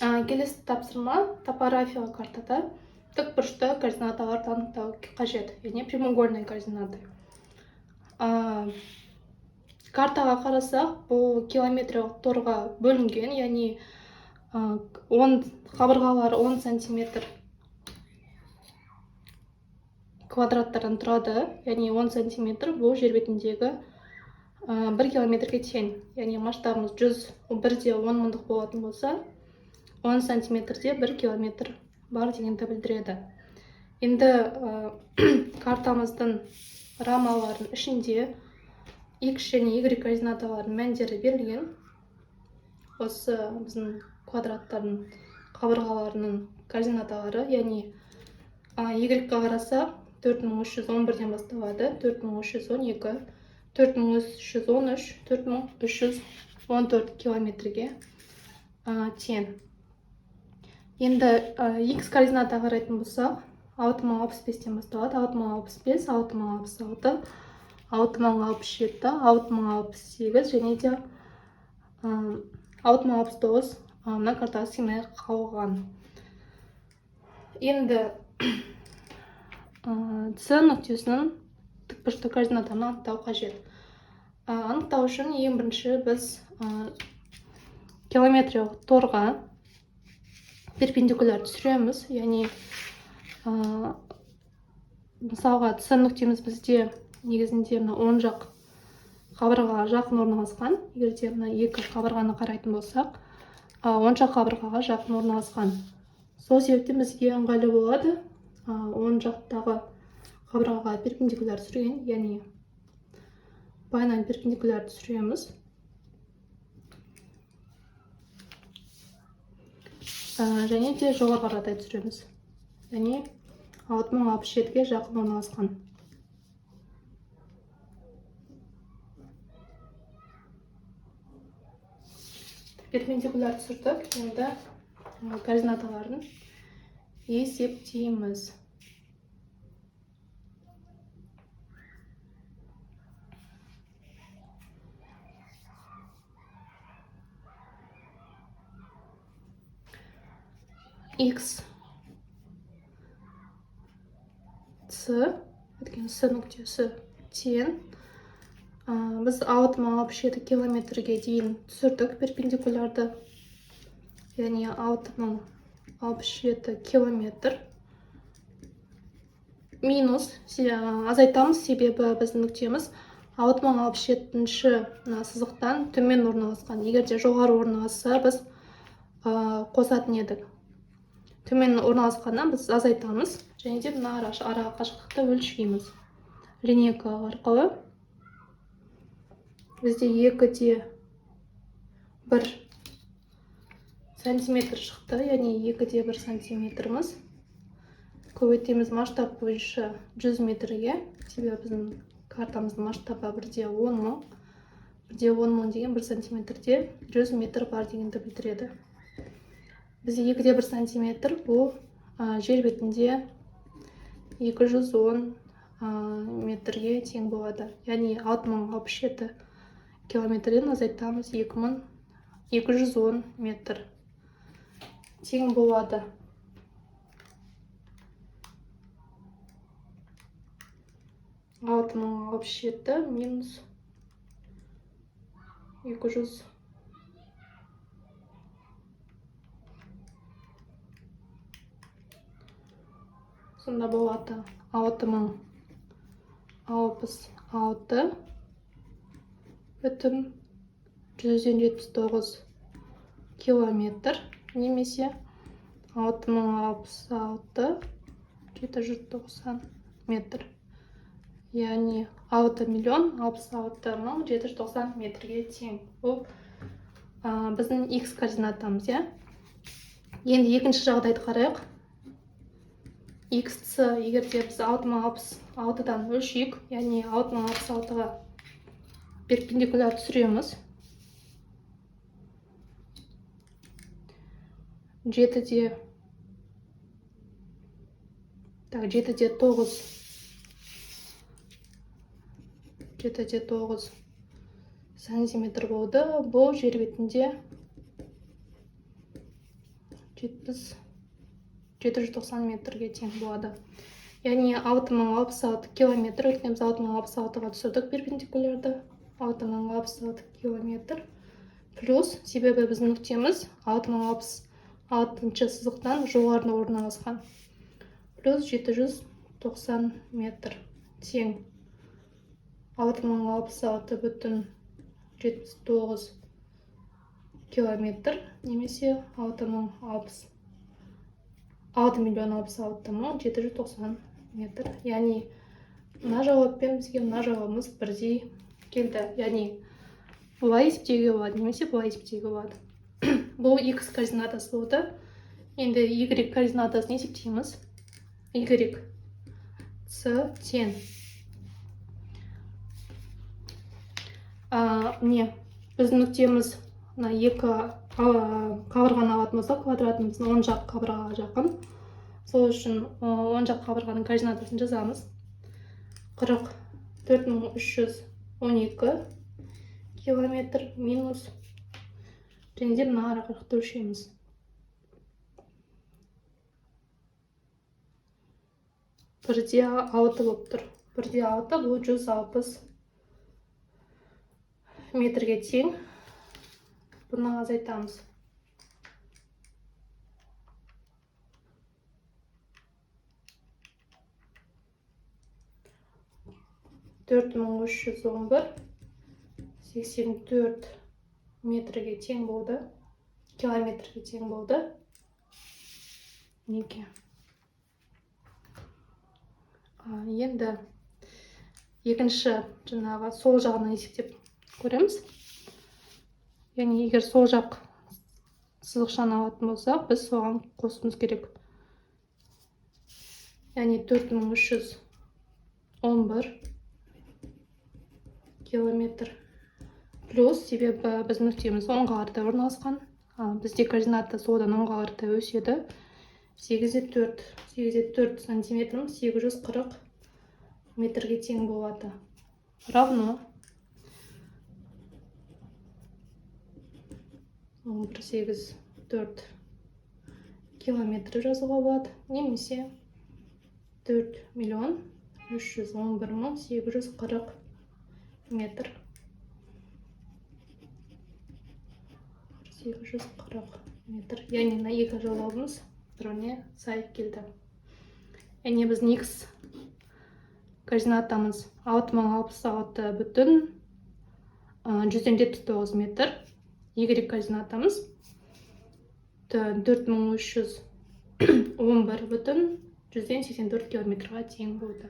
Келесі тапсырма топографиялық картада тікбұрышты координаталарды анықтау қажет, яғни прямоугольный координаты. Картаға қарасақ, бұл геометриялық торға бөлінген, яғни қабырғалары 10 сантиметр квадраттардан тұрады, яғни 10 сантиметр бұл жер бетіндегі 1 километрге тең, яғни масштабымыз 100-10 мыңдық болатын болса, 10 сантиметрде 1 километр бар дегенді білдіреді. Енді картамыздың рамаларының ішінде X және Y координаталарының мәндері берілген. Осы біздің квадраттардың қабырғаларының координаталары, яғни Y-ға қарасақ 4311-ден басталады, 4312, 4313, 4314 километрге тең. Енді X координатаға қарайтын болсақ, 6065-ден басталады, 6065, 6066, 6067, 6068 және де 6069 мына картаға сыймай қалған. Енді С нүктесінің тікбұрышты координатаны анықтау қажет. Анықтау үшін ең бірінші біз геометриялық торға перпендикуляр түсіреміз, яғни мысалға С нүктеміз бізде негізінде оң жақ қабырғаға жақын орналасқан. Егерде екі қабырғаны қарайтын болсақ, оң жақ қабырғаға жақын орналасқан. Сол себептен бізге ыңғайлы болады оң жақтағы қабырғаға перпендикуляр түсірген, яғни байынан перпендикуляр түсіреміз. Және де жоғарыға қаратай түсіреміз, яғни 6067-ге жақын орналасқан. Перпендикуляр түсірдік, енді координаталарын есептейміз. X С нүктесі тең. Біз 6067 километрге дейін түсірдік перпендикулярды, яғни 6067 километр минус азайтамыз, себебі біздің нүктеміз 6067-ші сызықтан төмен орналасқан. Егерде жоғары орналасса, біз қосатын едік. Төмен орналасқаннан біз азайтамыз, және де мына ара қашықтықты өлшейміз. Линейка арқылы бізде 2-де 1 сантиметр шықты, яғни 2-де 1 сантиметріміз. Көбейтеміз масштаб бойынша 100 метрге, себебі біздің картамыздың масштабы 1-де 10 мың. 1-де 10 мың деген 1 сантиметрде 100 метр бар дегенді білдіреді. Бізде 2-де 1 сантиметр бұл жер бетінде 210 метрге тең болады. Яғни 6067 километрден азайтамыз 2210 метр тең болады. Алтының 67 минус 200. Сонда болады 6066 бүтін 179 километр, немесе 6066 790 метр. Яғни 6.066.790 метрге тең. Бұл біздің X координатамыз. Енді екінші жағдайды қарайық. X егерде біз 6066-дан өлшейік, яғни 6066-ға перпендикуляр түсіреміз. 7-де 9 сантиметр болды. Бұл жер бетінде 790 метрге тең болады. Яғни 6066 километр, өткенде біз 6066-ға түсірдік перпендикулярды. 6066 километр плюс, себебі біздің нүктеміз 6066 сызықтан жоғарыда орналасқан, плюс 790 метр тең 6066,79 километр немесе 6,066,790 метр. Яғни мына жауаппен бізге мына жауабымыз бірдей келді. Яғни былай есептеуге болады немесе былай есептеуге болады. Бұл x координатасы болды. Енді y координатасын есептейміз. Y c тең. Міне біздің нүктеміз екі қабырғаны алатын болсақ, квадратымыздың оң жақ қабырғаға жақын. Сол үшін оң жақ қабырғаның координатасын жазамыз. 44312 километр минус, және де мына ара қашықтықты өлшейміз. Бірде 6 болып тұр. Бірде 6 бұл 160 метрге тең. Бұны азайтамыз. Төрт мың 84 метрге тең болды. Километрге тең болды. Неге? Енді екінші жаңағы сол жағынан есептеп көреміз. Яғни егер сол жақ сызықшаны алатын болсақ, біз соған қосуымыз керек. Яғни 4311 километр плюс, себебі біздің нүктеміз оңға қарата орналасқан. Бізде координаты содан оңға қарата өседі. 8,4 сантиметрім 840 метрге тең болады. Равно 1,84 километр жазуға болады, немесе 4,311,840 метр. 840 метр. Яғни мына екі жауабымыз біріне сай келді. Яғни біздің x координатамыз 6066,179 метр. Y координатамыз 4311,184 километрға тең болды.